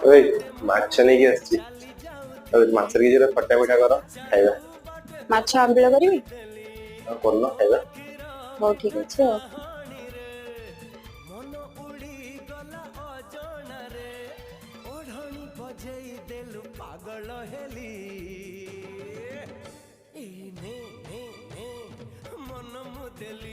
ओए माछ नहीं आसी माछ की फटा फटा कर खाଇବା ମାଛ ଆମ୍ବିଳ କରିବି। କରୁନ ଖାଇବା। ହଉ ଠିକ ଅଛି ଆଉ। ପାଗଳ ହେଲି ମନ ମୁଁ ଦେଲି